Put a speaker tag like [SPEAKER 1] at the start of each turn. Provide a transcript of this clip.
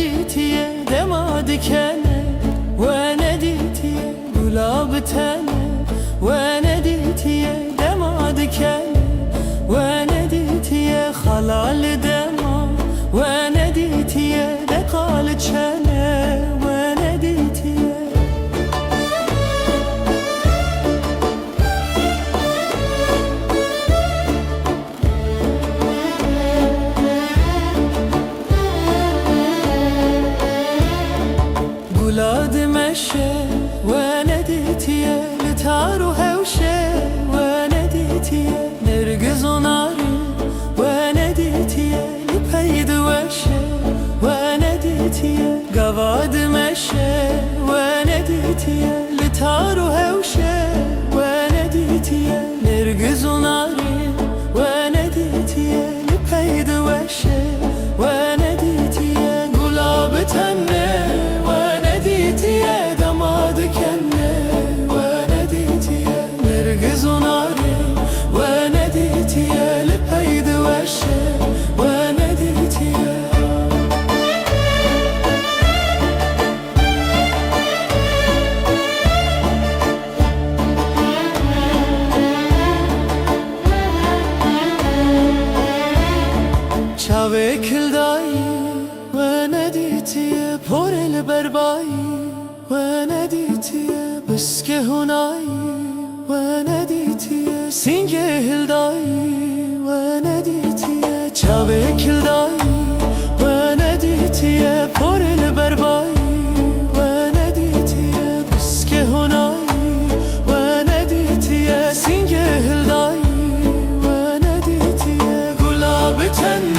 [SPEAKER 1] ونديتي دماد كنه ونديتي قلاب تنه ونديتي دماد كنه ونديتي خلال دما ونديتي دقال كنه ونديتي ولاد مشي ونديتي لتار وهوشة ونديتي نرقز وناري ونديتي لبيد وشة ونديتي قواد مشي ونديتي لتار وهوشة ونديتي نرقز وناري ونديتي لبيد وشة ونديتي قلاب تنه ونديتي دماد كنه ونديتي نرقز وناري ونديتي لبيد وشه ونديتي چاوه کلدایی ونديتي پر البربایی ونديتي بسكه هناي ونديتي سینگه هلدایی ونديتي چاوه کلدایی ونديتي پر البربایی ونديتي بسكه هناي ونديتي سینگه هلدایی ونديتي گلاب تن